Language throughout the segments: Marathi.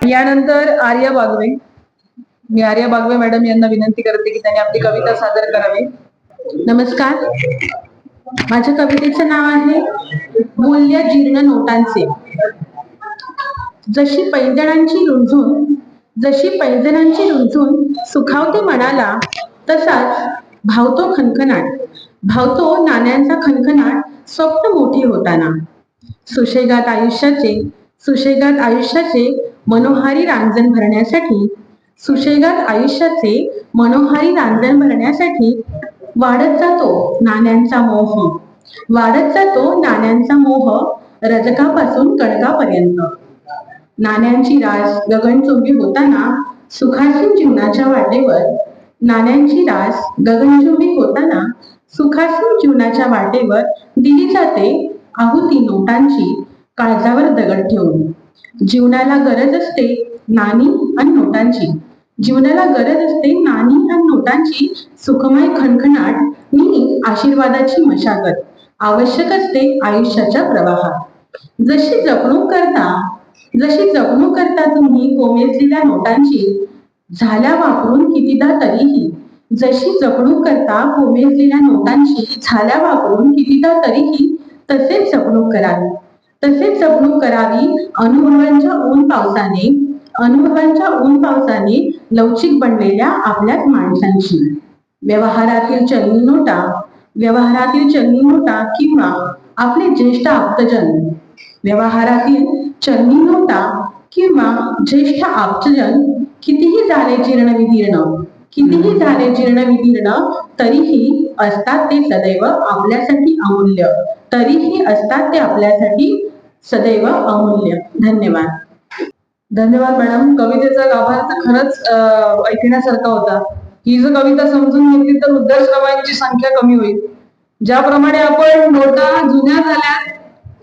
यानंतर आर्या बागवे. मी आर्या बागवे मॅडम यांना विनंती करते की त्यांनी आपली कविता सादर करावी. नमस्कार. माझ्या कवितेचं नाव आहे मूल्य जीर्ण नोटांचे. जशी पैंजणांची रुंजून सुखावते मनाला, तसाच भावतो खणखणाट, भावतो नाण्यांचा खणखणाट स्वप्न मोठी होताना. सुशेगात आयुष्याचे मनोहारी रांजण भरण्यासाठी, वाढत जातो नाण्यांचा मोह रजकापासून कणकापर्यंत. नाण्यांची रास गगनचुंबी होताना सुखासीन जीवनाच्या वाटेवर दिली जाते आहुती नोटांची, काळजावर दगड ठेवून. जीवनाला गरज असते नाणी आणि नोटांची सुखमय खणखणाट नि आशीर्वादाची मशागत आवश्यक असते आयुष्याच्या प्रवाहात. जशी जपणूक करता तुम्ही कोमेजलेल्या नोटांची, झाल्या वापरून कितीदा तरीही तसेच जपणूक करावी अनुभवांच्या ऊन पावसाने लवचिक बनलेल्या आपल्याच माणसांची. व्यवहारातील चलनी नोटा किंवा आपले ज्येष्ठ आप्तजन कितीही झाले जीर्ण-विदीर्ण, तरीही असतात ते सदैव आपल्यासाठी अमूल्य. धन्यवाद मॅडम. कवितेचा गाभार्थ खरंच ऐकण्यासारखा होता. ही जर कविता समजून घेतली तर वृद्धाश्रमांची संख्या कमी होईल. ज्याप्रमाणे आपण नोटा जुन्या झाल्या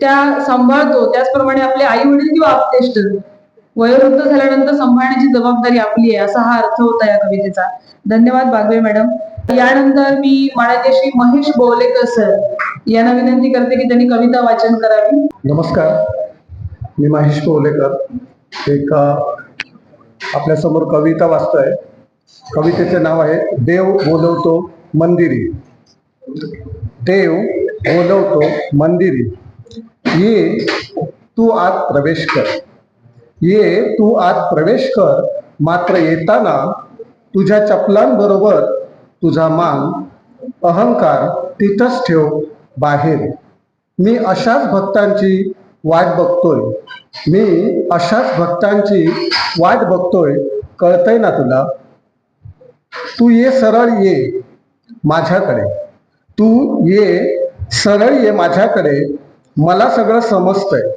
त्या सांभाळतो, त्याचप्रमाणे आपले आई वडील किंवा आप्तेष्ट वयोवृद्ध झाल्यानंतर सांभाळण्याची जबाबदारी आपली आहे, असा हा अर्थ होता या कवितेचा. धन्यवाद बागवे मॅडम. यानंतर मी माननीय श्री महेश बोलेकर सर यांना विनंती करते की त्यांनी कविता वाचन करावी. नमस्कार. मी महेश बोलेकर एक आपल्या समोर कविता वाचतोय. कवितेचे नाव आहे देव बोलवतो मंदिरी. देव बोलवतो मंदिरी, ये तू आत प्रवेश कर, मात्र येताना तुझ्या चपलांबरोबर तुझा मान, अहंकार तिथंच ठेव बाहेर. मी अशाच भक्तांची वाट बघतोय, कळतंय ना तुला? तू ये सरळ ये माझ्याकडे, मला सगळं समजतंय.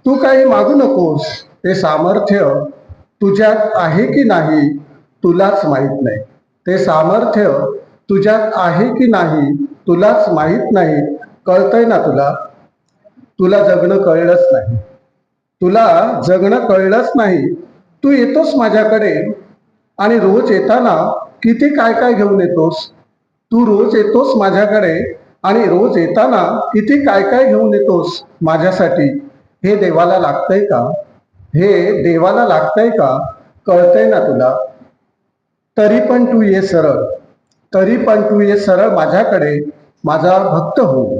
तू काही मागू नकोस, ते सामर्थ्य तुझ्यात आहे की नाही तुलाच माहित नाही. कळतंय ना तुला? तुला जगणं कळलंच नाही. तू येतोस माझ्याकडे आणि रोज येताना किती काय काय घेऊन येतोस. माझ्यासाठी. हे देवाला लागतंय का? कळतंय ना तुला? तरी पण तू ये सरळ माझ्याकडे, माझा भक्त होऊन.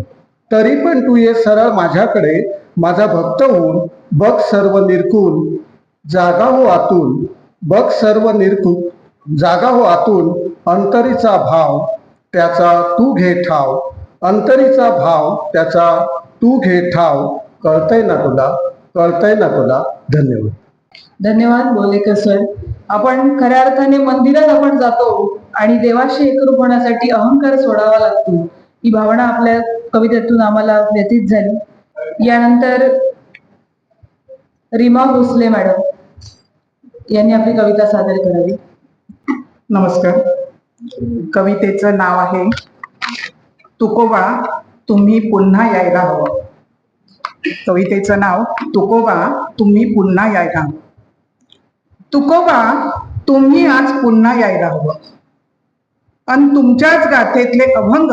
बघ सर्व निरखून, जागा हो आतून, अंतरीचा भाव त्याचा तू घे ठाव. कळतंय ना तुला? धन्यवाद बोलेकर सर. आपण खऱ्या अर्थाने मंदिरात आपण जातो आणि देवाशी एकरूप होण्यासाठी अहंकार सोडावा लागतो, ही भावना आपल्या कवितेतून आम्हाला व्यतीत झाली. यानंतर रीमा भोसले मॅडम यांनी आपली कविता सादर करावी. नमस्कार. कवितेचं नाव आहे तुकोबा तुम्ही पुन्हा यायला हवं. तुकोबा तुम्ही आज पुन्हा यायला हवं, अन तुमच्याच गाथेतले अभंग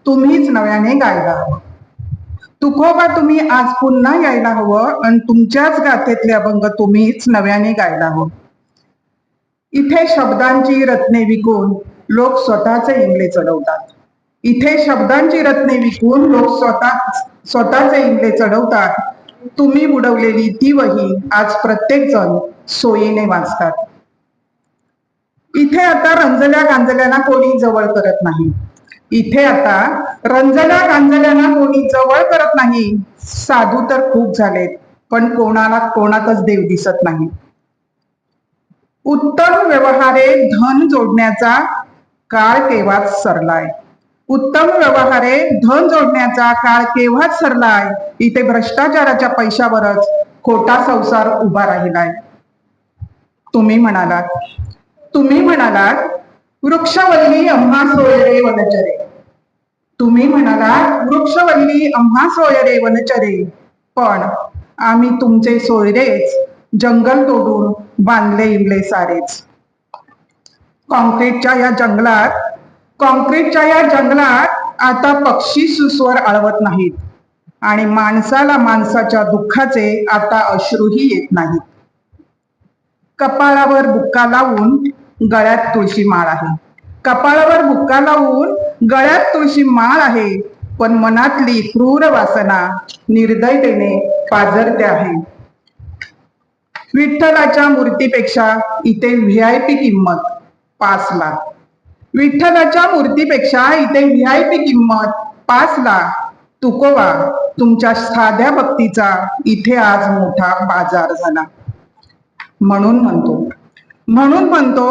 तुम्हीच नव्याने गायला हवं. तुकोबा तुम्ही आज पुन्हा यायला हवं आणि तुमच्याच गाथेतले अभंग तुम्हीच नव्याने गायला हवं. इथे शब्दांची रत्ने विकून लोक स्वतःचे इंगळे चढवतात. इथे शब्दांची रत्ने विकून लोक स्वतःचे इंगळे चढवतात. तुम्ही बुडवलेली ती वही आज प्रत्येक जण सोयीने वाचतात. इथे आता रंजल्या गांजल्याना कोणी जवळ करत नाही. इथे आता रंजल्या गांजल्याना कोणी जवळ करत नाही. साधू तर खूप झालेत, पण कोणातच देव दिसत नाही. उत्तम व्यवहारे धन जोडण्याचा काळ केव्हाच सरलाय. उत्तम व्यवहारे धन जोडण्याचा काळ केव्हाच सरलाय. इथे भ्रष्टाचाराच्या पैशावरच खोटा संसार उभा राहिलाय. तुम्ही म्हणालात वृक्षवल्ली आम्हा सोयरे वनचरे. तुम्ही म्हणालात वृक्षवल्ली आम्हा सोयरे वनचरे, पण आम्ही तुमचे सोयरेच जंगल तोडून बांधले इवले सारेच. कॉन्क्रीटच्या या जंगलात आता पक्षी सुस्वर आळवत नाहीत आणि माणसाला माणसाच्या दुःखाचे आता अश्रूही येत नाहीत. कपाळावर बुक्का लावून गळ्यात तुळशी माळ आहे. कपाळावर बुक्का लावून गळ्यात तुळशी माळ आहे, पण मनातली क्रूर वासना निर्दयतेने पाझरते आहे. विठ्ठलाच्या मूर्तीपेक्षा इथे व्हीआयपी किंमत 5 लाख. विठ्ठलाच्या मूर्तीपेक्षा इथे व्हीआयपी किंमत 5 लाख. तुकोबा, तुमच्या साध्या भक्तीचा इथे आज मोठा बाजार झाला. म्हणून म्हणतो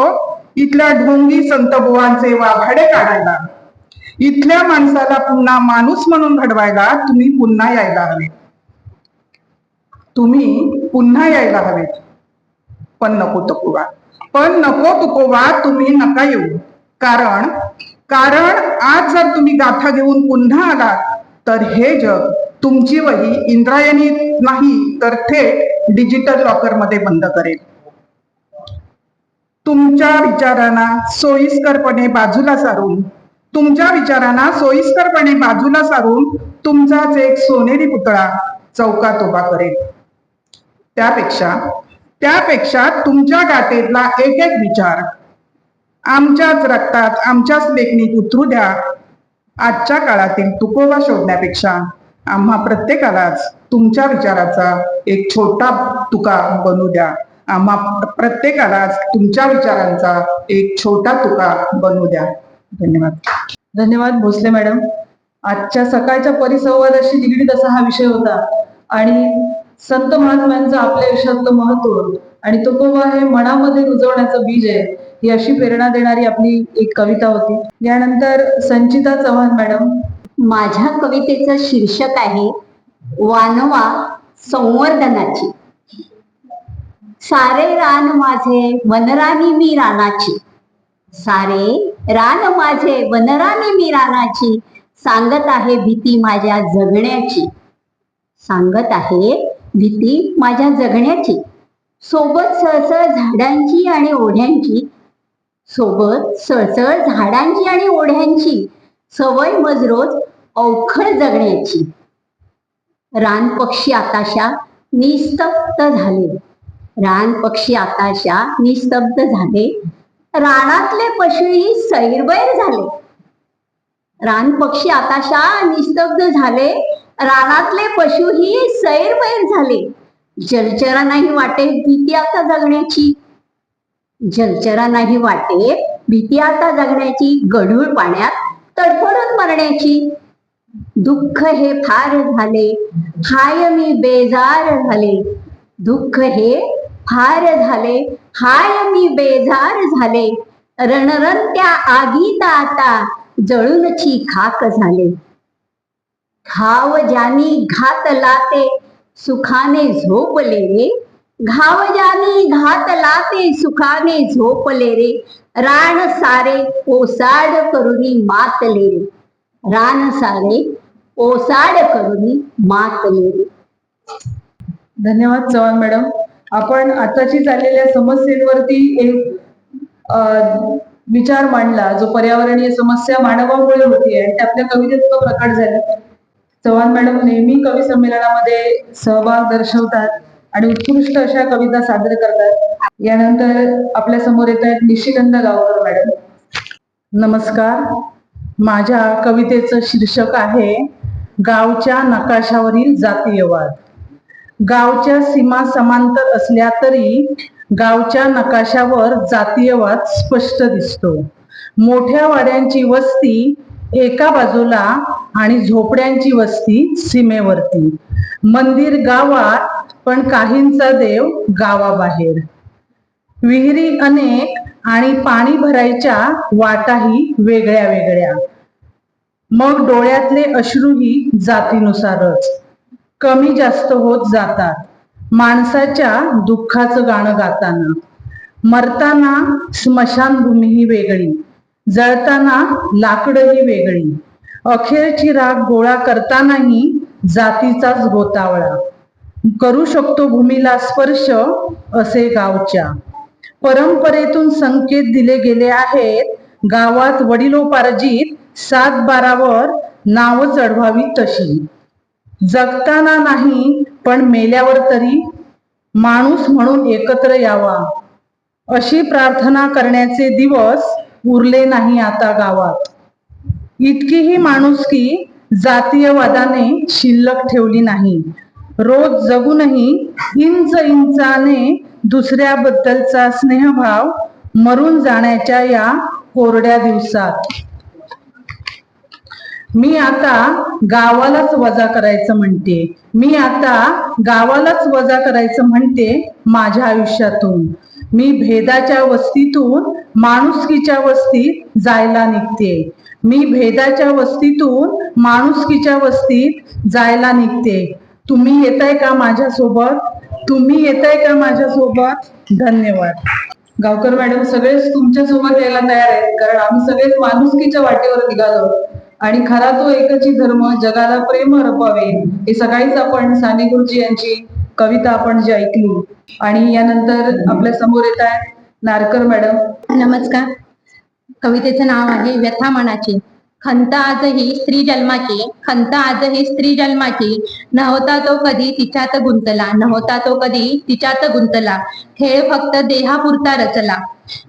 इथल्या ढोंगी संतबुवांचे वाभाडे काढायला, इथल्या माणसाला पुन्हा माणूस म्हणून घडवायला तुम्ही पुन्हा यायला हवे. पण नको तुकोबा, तुम्ही नका येऊ. कारण आज जर तुम्ही गाथा घेऊन पुन्हा आलात तर हे जग तुमची वही इंद्रायणी नाही तर थेट डिजिटल लॉकर मध्ये बंद करेल. तुमच्या विचारांना सोयीस्करपणे बाजूला सारून तुमचाच एक सोनेरी पुतळा चौकात उभा करेल. त्यापेक्षा तुमच्या गाठेतला एक विचार आमच्याच रक्तात, आमच्याच लेखणीत उतरू द्या. आजच्या काळातील तुकोबा शोधण्यापेक्षा आम्हा प्रत्येकालाच तुमच्या विचाराचा एक छोटा तुका बनू द्या. आम्हा प्रत्येकालाच तुमच्या विचारांचा एक छोटा तुका बनू द्या. धन्यवाद भोसले मॅडम. आजच्या सकाळच्या परिसंवादाशी निगडीत असा हा विषय होता आणि संत महात्म्यांचं आपल्या आयुष्यातलं महत्व आणि तुकोबा हे मनामध्ये रुजवण्याचं बीज आहे, ही अशी प्रेरणा देणारी आपली एक कविता होती. यानंतर संचिता चव्हाण मॅडम. माझ्या कवितेचं शीर्षक आहे वानवा संवर्धनाची. सारे रान माझे वनरानी मी रानाची. सारे रान माझे वनरानी मी रानाची. सांगत आहे भीती माझ्या जगण्याची. सांगत आहे भीती माझ्या जगण्याची. सोबत सळसळ झाडांची आणि ओढ्यांची. सोबत सळसळ झाडांची आणि ओढ्यांची. सवय मजरोज अवखळ जगण्याची. रानपक्षी आताशा निस्तब्ध झाले. रानपक्षी आताशा निस्तब्ध झाले. रानातले पशुही सैरवैर झाले. रानपक्षी आताशा निस्तब्ध झाले. रानातले पशुही सैरवैर झाले. जलचरांनाही वाटे भीती आता जगण्याची. जलचरांनाही वाटे भीती आता जगण्याची. गढूळ पाण्यात तडफडून मरण्याची. दुःख हे फार झाले, हाय मी बेजार झाले. दुःख हे फार झाले, हाय मी बेजार झाले. रणरणत्या आगीत आता जळूनची खाक झाले. घाव ज्यानी घात लाते सुखाने झोपले रे. घाव ज्यानी घात लाते सुखाने झोपले रे. रान सारे ओसाड करुनी मातले रे. रान सारे ओसाड करुनी मातले रे. धन्यवाद चव्हाण मॅडम. आपण आताची चाललेल्या समस्येवरती एक विचार मांडला, जो पर्यावरणीय समस्या मानवामुळे होती आणि ते आपल्या कवितेत तो प्रकट झाला. चव्हाण मॅडम नेहमी कवी संमेलनामध्ये सहभाग दर्शवतात आणि उत्कृष्ट अशा कविता सादर करतात. यानंतर आपल्या समोर येत आहेत निशिगंध गावकर मॅडम. नमस्कार. माझ्या कवितेचं शीर्षक आहे गावच्या नकाशावरील जातीयवाद. गावच्या सीमा समांतर असल्या तरी गावच्या नकाशावर जातीयवाद स्पष्ट दिसतो. मोठ्या वाड्यांची वस्ती एका बाजूला आणि झोपड्यांची वस्ती सीमेवरती. मंदिर गावात पण काहींचा देव गावाबाहेर. विहिरी अनेक आणि पाणी भरायच्या वाटाही वेगळ्या वेगळ्या. मग डोळ्यातले अश्रूही जातीनुसारच कमी जास्त होत जातात माणसाच्या दुःखाचं गाणं गाताना. मरताना स्मशानभूमीही वेगळी, जळताना लाकडंही वेगळी. अखेरची राख गोळा करतानाही जातीचाच गोतावळा. करू शकतो भूमीला स्पर्श असे गावच्या. परंपरेतून संकेत दिले गेले आहेत. गावात वडिलोपार्जित 7-12वर नावं चढवावी तशी. जगताना नाही पण मेल्यावर तरी माणूस म्हणून एकत्र यावा अशी प्रार्थना करण्याचे दिवस उरले नाही आता गावात. इतकीही माणुसकी जातीयवादाने शिल्लक ठेवली नाही. रोज जगूनही इंच इंचाने दुसऱ्याबद्दलचा स्नेहभाव मरून जाण्याच्या या कोरड्या दिवसात. मी आता गावालाच वजा करायचं म्हणते. मी आता गावालाच वजा करायचं म्हणते माझ्या आयुष्यातून. मी भेदाच्या वस्तीतून माणुसकीच्या वस्तीत जायला निघते. मी भेदाच्या वस्तीतून माणुसकीच्या वस्तीत जायला निघते. तुम्ही येताय का माझ्यासोबत? तुम्ही येताय का माझ्यासोबत? धन्यवाद. गावकर मॅडम सगळेच तुमच्या सोबत यायला तयार आहेत, कारण आम्ही सगळेच माणुसकीच्या वाटेवर निघालो आणि खरा तो एकची धर्म जगाला प्रेम रपावे. हे सकाळीच आपण साने गुरुजी यांची कविता आपण जी ऐकली. आणि यानंतर आपल्या समोर येत आहेत नारकर मॅडम. नमस्कार. कवितेचं नाव आहे व्यथा मनाची. खंत आजही स्त्री जन्माची, खंत आजही स्त्री जन्माची. नव्हता तो कधी तिच्यात गुंतला, नव्हता तो कधी तिच्यात गुंतला. खेळ फक्त देहापुरता रचला.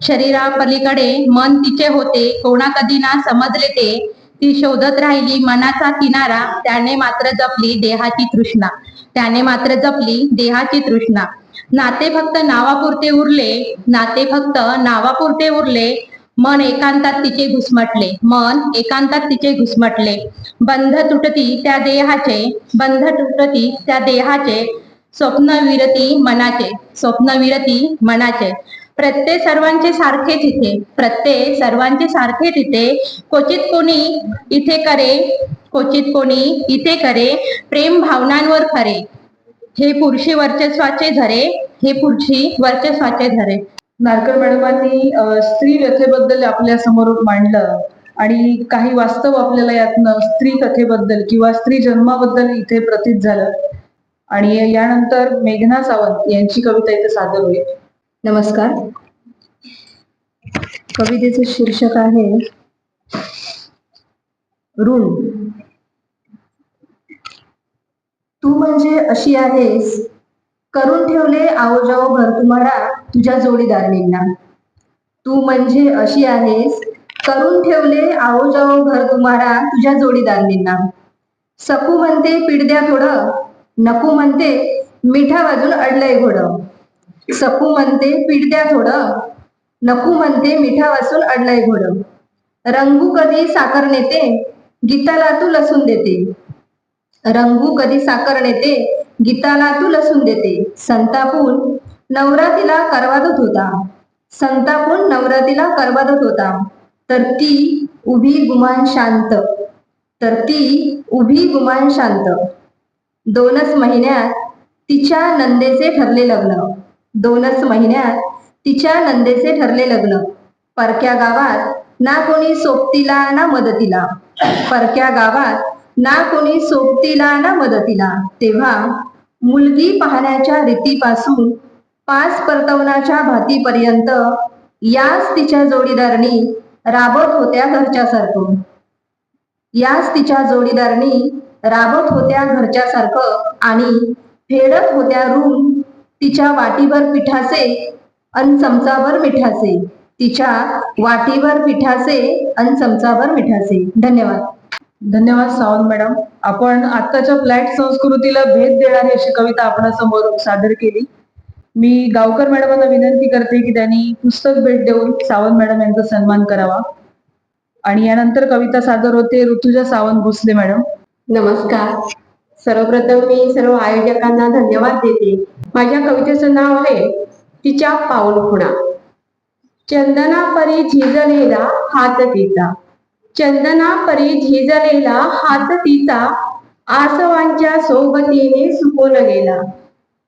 शरीरा पलीकडे मन तिचे होते, कोणा कधी ना समजले ते. ती शोधत राहिली मनाचा किनारा, त्याने मात्र जपली देहाची तृष्णा, त्याने मात्र जपली देहाची तृष्णा. नाते फक्त नावापुरते उरले, नाते फक्त नावापुरते उरले. मन एकांतात तिचे घुसमटले, मन एकांतात तिचे घुसमटले. बंध तुटती त्या देहाचे, बंध तुटती त्या देहाचे. स्वप्न विरती मनाचे, स्वप्न विरती मनाचे. प्रत्येक सर्वांचे सारखे तिथे, प्रत्येक सर्वांचे सारखे तिथे. क्वचित कोणी इथे करे, क्वचित कोणी इथे करे. प्रेम भावनांवर खरे, हे पुरुषी वर्चस्वाचे झरे, हे पुरुषी वर्चस्वाचे झरे. नारकर मॅडमांनी स्त्री व्यथेबद्दल आपल्या समोर मांडलं आणि काही वास्तव आपल्याला यातनं स्त्री कथेबद्दल किंवा स्त्री जन्माबद्दल इथे प्रतीत झालं. आणि यानंतर मेघना सावंत यांची कविता इथे सादर होईल. नमस्कार. कवितेचे शीर्षक आहे ऋण. तू म्हणजे अशी आहेस, करून ठेवले आवजाव घर तुम्हाला तुझ्या जोडीदारणींना. तू म्हणजे अशी आहेस, करून ठेवले आवजाव घर तुम्हाला तुझ्या जोडीदारणींना. सकू म्हणते पीठ द्या थोडं, नको म्हणते मिठा वाजून अडलंय घोडं. सकू म्हणते पीठ द्या थोडं, नको म्हणते मिठा वाजून अडलंय घोडं. रंगू कधी साखर नेते, गीताला तू लसूण देते. रंगू कधी साखर नेते, गीताला तू लसूण देते. संतापून नवरा तिला करवादत होता, संतापून नवरा तिला करवादत होता. तर ती उभी गुमान शांत, तर ती उभी गुमान शांत. 2च महिन्यात तिच्या नंदेचे ठरले लग्न, 2च महिन्यात तिच्या नंदेचे ठरले लग्न. परक्या गावात ना कोणी सोबतीला ना मदतीला, परक्या गावात ना कोणी सोबतीला ना मदतीला. तेव्हा मुलगी पाहण्याच्या रीतीपासून 5 परतवण्याच्या भातीपर्यंत याच तिच्या जोडीदारणी राबत होत्या घरच्या सरकून. याच तिच्या जोडीदारणी राबत होत्या घरच्यासारखं आणि फेडत होत्या रूम तिच्या वाटीभर पिठाचे अन चमचाभर मिठाचे. तिच्या वाटीभर पिठाचे अन चमचाभर मिठाचे. धन्यवाद. धन्यवाद सावंत मॅडम. आपण आत्ताच्या फ्लॅट संस्कृतीला भेद देणारी अशी कविता आपणासमोर सादर केली. मी गावकर मॅडमांना विनंती करते की त्यांनी पुस्तक भेट देऊन सावंत मॅडम यांचा सन्मान करावा. आणि यानंतर कविता सादर होते ऋतुजा सावंत भोसले मॅडम. नमस्कार. सर्वप्रथम मी सर्व आयोजकांना धन्यवाद देते. माझ्या कवितेचं नाव आहे तिच्या पाऊलखुणा. चंदना परी झिजलेला हात तिचा, चंदना परी झिजलेला हात तिचा, आसवांच्या सोबतीने सुकून गेला.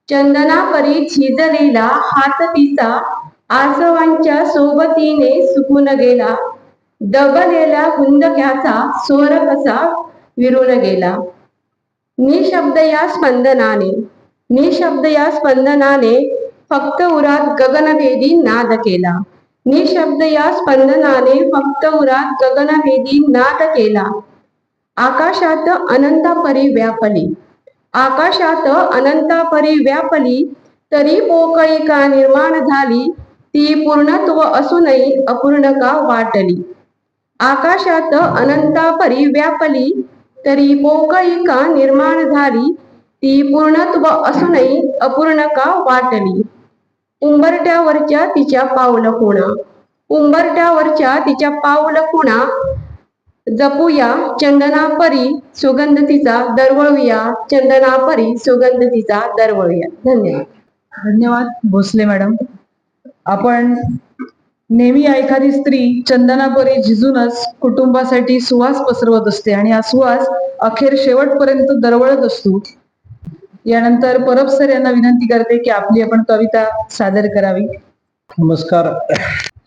चंदना परी झिजलेला हात तिचा, आसवांच्या सोबतीने सुकून गेला. दबलेल्या हुंदक्याचा स्वर कसा विरून गेला. निशब्द या स्पंदनाने, निशब्द या स्पंदनाने फक्त उरात गगनभेदी नाद केला. निशब्द या स्पंदनाने फक्त उरात गगनभेदी नाद केला. आकाशात अनंतापरी व्यापली, आकाशात अनंतापरी व्यापली, तरी पोकळी का निर्माण झाली, ती पूर्णत्व असूनही अपूर्ण का वाटली. आकाशात अनंतापरी व्यापली, तरी पोकळी का निर्माण झाली, ती पूर्णत्व असूनही अपूर्ण का वाटली. उंबरट्यावरच्या तिच्या पाऊलखुणा, उंबरट्यावरच्या तिच्या पाऊलखुणा जपूया. चंदनापरी सुगंध तिचा दरवळूया, चंदनापरी सुगंध तिचा दरवळूया. धन्यवाद. धन्यवाद भोसले मॅडम. आपण नेहमी एखादी स्त्री चंदनापरी झिजूनच कुटुंबासाठी सुवास पसरवत असते आणि हा सुवास अखेर शेवटपर्यंत दरवळत असतो. यानंतर परब सर यांना विनंती करते की आपली आपण कविता सादर करावी. नमस्कार.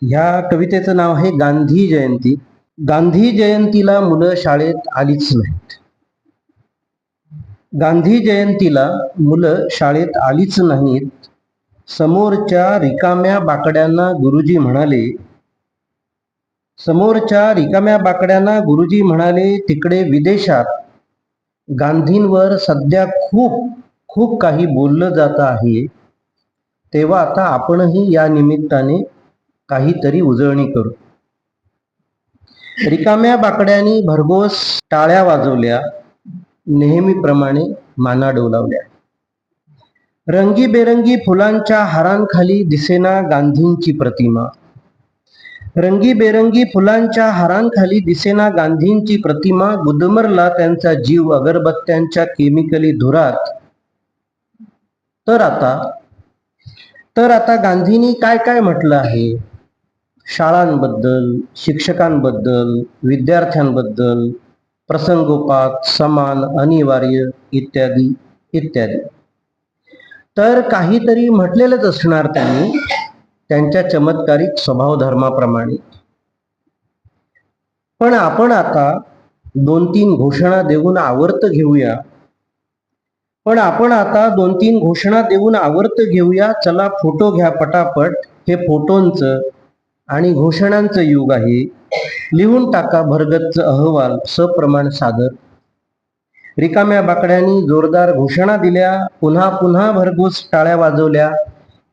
ह्या कवितेचं नाव आहे गांधी जयंती. गांधी जयंतीला मुलं शाळेत आलीच नाहीत. गांधी जयंतीला मुलं शाळेत आलीच नाहीत. समोरच्या रिकाम्या बाकड्यांना गुरुजी म्हणाले, समोरच्या रिकाम्या बाकड्यांना गुरुजी म्हणाले, तिकडे विदेशात गांधींवर सध्या खूप खूप काही बोललं जात आहे, तेव्हा आता आपणही या निमित्ताने काहीतरी उजळणी करू. रिकाम्या बाकड्यांनी भरघोस टाळ्या वाजवल्या, नेहमीप्रमाणे माना डोलावल्या. रंगीबेरंगी फुलांच्या हारांखाली दिसेना गांधींची प्रतिमा. रंगीबेरंगी फुलांच्या हारांखाली दिसेना गांधींची प्रतिमा. गुदमरला त्यांचा जीव अगरबत्त्यांच्या केमिकली धुरात. तर आता गांधींनी काय काय म्हटलं आहे शाळांबद्दल, शिक्षकांबद्दल, विद्यार्थ्यांबद्दल, प्रसंगोपात, समान, अनिवार्य इत्यादी इत्यादी. तर काहीतरी म्हटलेलंच असणार त्यांनी त्यांच्या चमत्कारिक स्वभाव धर्माप्रमाणे. पण आपण आता 2-3 घोषणा देऊन आवर्त घेऊया. चला फोटो घ्या पटापट. हे फोटोंचं आणि घोषणांचं युग आहे. लिहून टाका भरगच्च अहवाल सप्रमाण सादर. रिकाम्या बाकड्यांनी जोरदार घोषणा दिल्या, पुन्हा पुन्हा भरघोस टाळ्या वाजवल्या.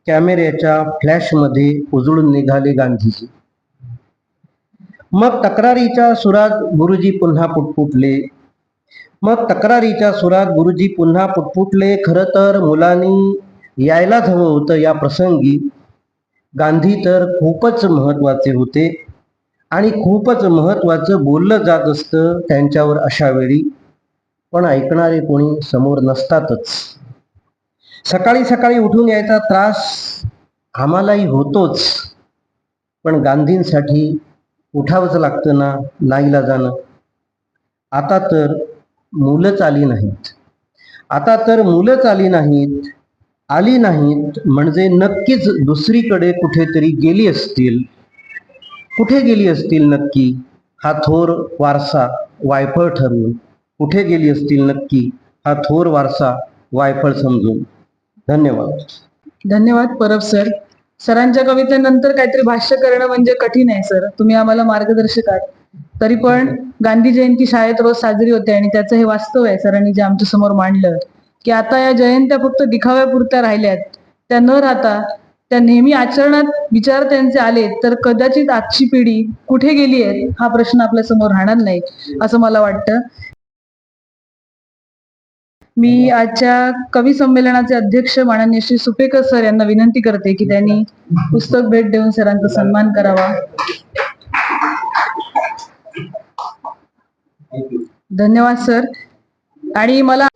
कॅमेऱ्याच्या फ्लॅशमध्ये उजळून निघाले गांधीजी. मग तक्रारीच्या सुरात गुरुजी पुन्हा पुटपुटले. खरं तर मुलांनी यायलाच हवं होतं या प्रसंगी. गांधी तर खूपच महत्वाचे होते आणि खूपच महत्वाचं बोललं जात असतं त्यांच्यावर अशा वेळी. पण ऐकणारे कोणी समोर नसतातच. सकाळी सकाळी उठून यायचा त्रास आम्हालाही होतोच, पण गांधींसाठी उठावंच लागतं ना, नाईलाजानं. आता तर मुलंच आली नाहीत म्हणजे नक्कीच दुसरीकडे कुठेतरी गेली असतील. कुठे गेली असतील नक्की हा थोर वारसा वायफळ ठरवून. कुठे गेली असतील नक्की हा थोर वारसा वायफळ समजून. धन्यवाद. धन्यवाद परब सर. सरांच्या कवितेनंतर काहीतरी भाष्य करणं म्हणजे कठीण आहे सर. तुम्ही आम्हाला मार्गदर्शक आहात. तरी पण गांधी जयंती शाळेत रोज साजरी होते आणि त्याचं हे वास्तव आहे सरांनी जे आमच्या समोर मांडलं की आता या जयंत्या फक्त दिखाव्यापुरत्या राहिल्यात, त्या न राहता त्या नेहमी आचरणात विचार त्यांचे आले तर कदाचित आजची पिढी कुठे गेली आहे हा प्रश्न आपल्या समोर राहणार नाही असं मला वाटतं. मी आजच्या कवी संमेलनाचे अध्यक्ष माननीय श्री सुपेकर सर यांना विनंती करते की त्यांनी पुस्तक भेट देऊन सरांचा सन्मान करावा. धन्यवाद सर. आणि मला